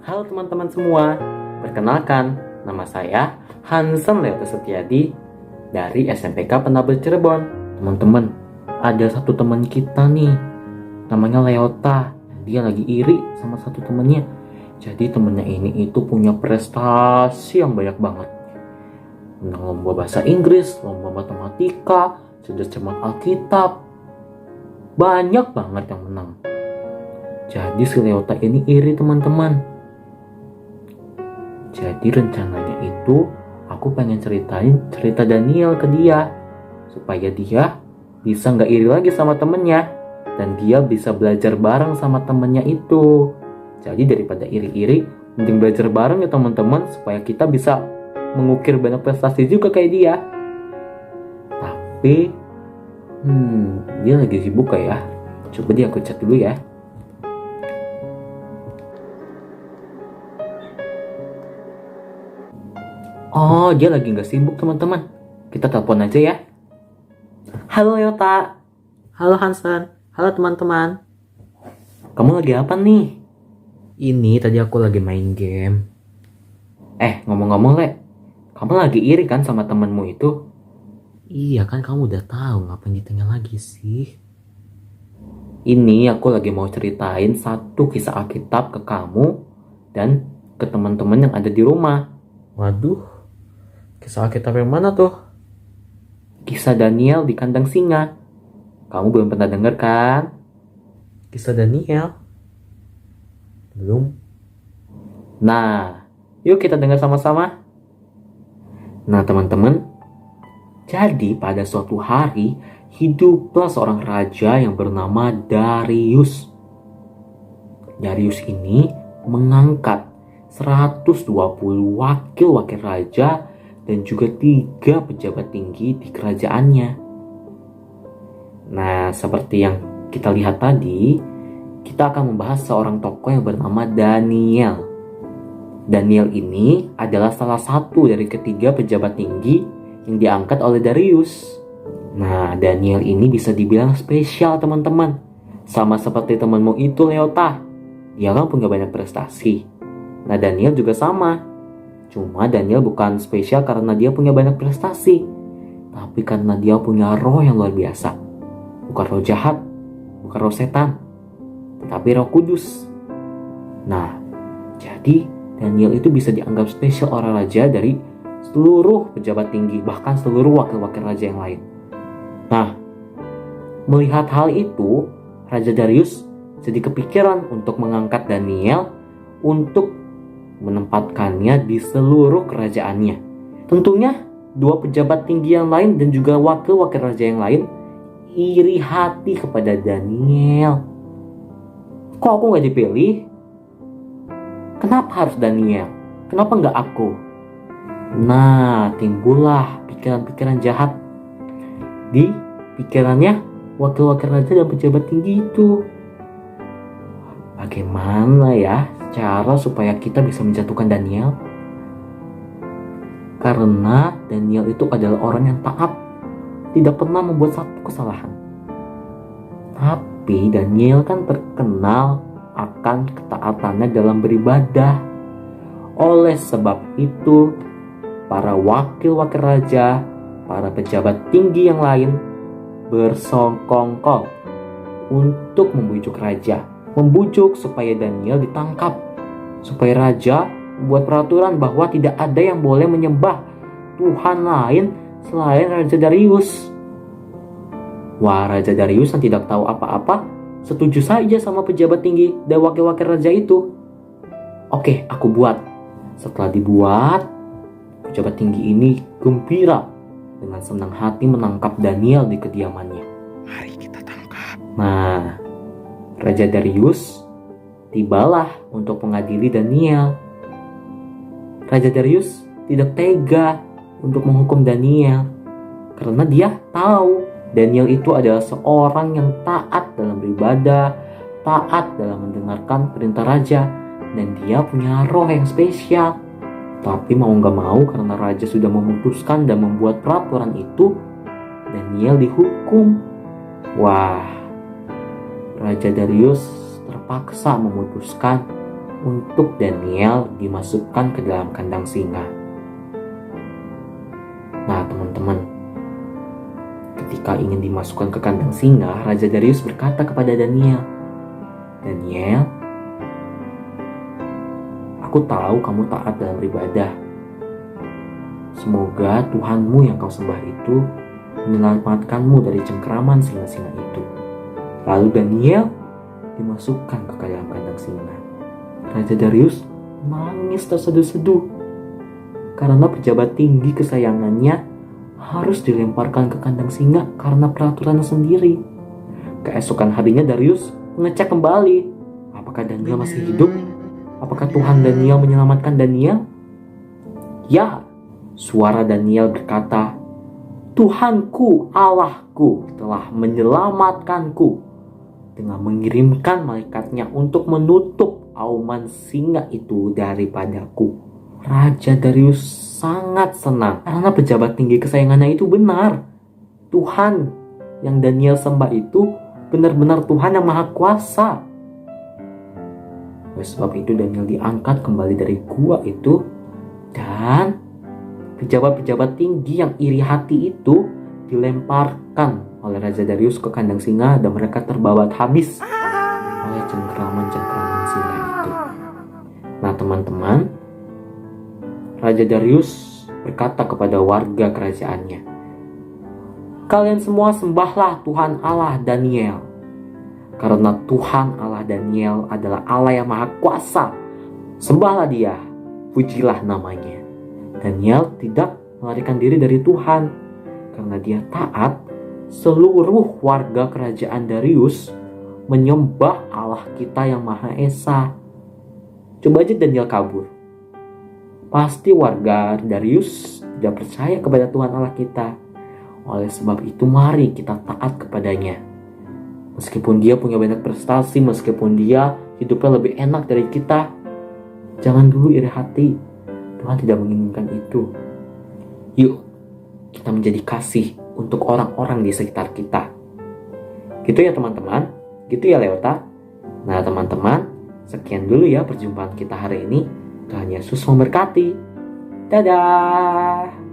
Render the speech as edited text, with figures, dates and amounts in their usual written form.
Halo teman-teman semua, perkenalkan nama saya Hansen Leota Setiadi dari SMPK Penabel Cirebon. Teman-teman, ada satu teman kita nih, namanya Leota. Dia lagi iri sama satu temannya. Jadi temennya ini itu punya prestasi yang banyak banget. Menang lomba bahasa Inggris, lomba matematika, cermat Alkitab. Banyak banget yang menang. Jadi si Leota ini iri teman-teman. Jadi rencananya itu aku pengen ceritain cerita Daniel ke dia supaya dia bisa nggak iri lagi sama temennya dan dia bisa belajar bareng sama temennya itu. Jadi daripada iri-iri, mending belajar bareng ya teman-teman supaya kita bisa mengukir banyak prestasi juga kayak dia. Tapi dia lagi sibuk ya. Coba dia aku chat dulu ya. Oh, dia lagi nggak sibuk teman-teman. Kita telepon aja ya. Halo Yota. Halo Hansen. Halo teman-teman. Kamu lagi apa nih? Ini tadi aku lagi main game. Ngomong-ngomong Le, kamu lagi iri kan sama temanmu itu? Iya kan kamu udah tahu, ngapain ditanya lagi sih? Ini aku lagi mau ceritain satu kisah Alkitab ke kamu dan ke teman-teman yang ada di rumah. Waduh. Kisah Alkitab yang mana tuh? Kisah Daniel di kandang singa. Kamu belum pernah dengar kan? Kisah Daniel? Belum? Nah, yuk kita dengar sama-sama. Nah teman-teman, jadi pada suatu hari hiduplah seorang raja yang bernama Darius. Darius ini mengangkat 120 wakil-wakil raja dan juga 3 pejabat tinggi di kerajaannya. Nah, seperti yang kita lihat tadi, kita akan membahas seorang tokoh yang bernama Daniel. Daniel ini adalah salah satu dari ketiga pejabat tinggi yang diangkat oleh Darius. Nah, Daniel ini bisa dibilang spesial teman-teman. Sama seperti temanmu itu Leota. Dia kan punya banyak prestasi. Nah, Daniel juga sama. Cuma Daniel bukan spesial karena dia punya banyak prestasi, tapi karena dia punya roh yang luar biasa. Bukan roh jahat, bukan roh setan, tapi roh kudus. Nah, jadi Daniel itu bisa dianggap spesial orang raja dari seluruh pejabat tinggi, bahkan seluruh wakil-wakil raja yang lain. Nah, melihat hal itu, Raja Darius jadi kepikiran untuk mengangkat Daniel untuk menempatkannya di seluruh kerajaannya. Tentunya 2 pejabat tinggi yang lain dan juga wakil-wakil raja yang lain iri hati kepada Daniel. Kok aku gak dipilih? Kenapa harus Daniel? Kenapa gak aku? Nah, timbullah pikiran-pikiran jahat di pikirannya wakil-wakil raja dan pejabat tinggi itu. Bagaimana ya cara supaya kita bisa menjatuhkan Daniel? Karena Daniel itu adalah orang yang taat, tidak pernah membuat satu kesalahan. Tapi Daniel kan terkenal akan ketaatannya dalam beribadah. Oleh sebab itu, para wakil-wakil raja, para pejabat tinggi yang lain bersongkongkol untuk membujuk raja. Membujuk supaya Daniel ditangkap, supaya raja membuat peraturan bahwa tidak ada yang boleh menyembah Tuhan lain selain Raja Darius. Wah, Raja Darius yang tidak tahu apa-apa setuju saja sama pejabat tinggi dan wakil-wakil raja itu. Oke, aku buat. Setelah dibuat, pejabat tinggi ini gembira dengan senang hati menangkap Daniel di kediamannya. Mari kita tangkap. Nah, Raja Darius tibalah untuk mengadili Daniel. Raja Darius tidak tega untuk menghukum Daniel karena dia tahu Daniel itu adalah seorang yang taat dalam beribadah, taat dalam mendengarkan perintah raja, dan dia punya roh yang spesial. Tapi mau gak mau karena raja sudah memutuskan dan membuat peraturan itu, Daniel dihukum. Wah, Raja Darius terpaksa memutuskan untuk Daniel dimasukkan ke dalam kandang singa. Nah teman-teman, ketika ingin dimasukkan ke kandang singa, Raja Darius berkata kepada Daniel, "Daniel, aku tahu kamu taat dalam beribadah. Semoga Tuhanmu yang kau sembah itu menyelamatkanmu dari cengkeraman singa-singa itu." Lalu Daniel dimasukkan ke dalam kandang singa. Raja Darius nangis terseduh-seduh karena pejabat tinggi kesayangannya harus dilemparkan ke kandang singa karena peraturan sendiri. Keesokan harinya Darius mengecek kembali apakah Daniel masih hidup. Apakah Tuhan Daniel menyelamatkan Daniel? Ya, suara Daniel berkata, "Tuhanku, Allahku telah menyelamatkanku dengan mengirimkan malaikatnya untuk menutup auman singa itu daripadaku." Raja Darius sangat senang karena pejabat tinggi kesayangannya itu benar. Tuhan yang Daniel sembah itu benar-benar Tuhan yang Maha Kuasa. Oleh sebab itu Daniel diangkat kembali dari gua itu, dan pejabat-pejabat tinggi yang iri hati itu dilemparkan oleh Raja Darius ke kandang singa dan mereka terbabat habis oleh cengkeraman-cengkeraman singa itu. Nah teman-teman, Raja Darius berkata kepada warga kerajaannya, "Kalian semua sembahlah Tuhan Allah Daniel, karena Tuhan Allah Daniel adalah Allah yang Maha Kuasa. Sembahlah Dia, pujilah namanya." Daniel tidak melarikan diri dari Tuhan karena dia taat. Seluruh warga kerajaan Darius menyembah Allah kita yang Maha Esa. Coba aja Daniel kabur, pasti warga Darius tidak percaya kepada Tuhan Allah kita. Oleh sebab itu mari kita taat kepadanya. Meskipun dia punya banyak prestasi, meskipun dia hidupnya lebih enak dari kita, jangan dulu iri hati. Tuhan tidak menginginkan itu. Yuk, kita menjadi kasih untuk orang-orang di sekitar kita. Gitu ya teman-teman, gitu ya Leota. Nah teman-teman, sekian dulu ya perjumpaan kita hari ini. Tuhan Yesus memberkati. Dadah.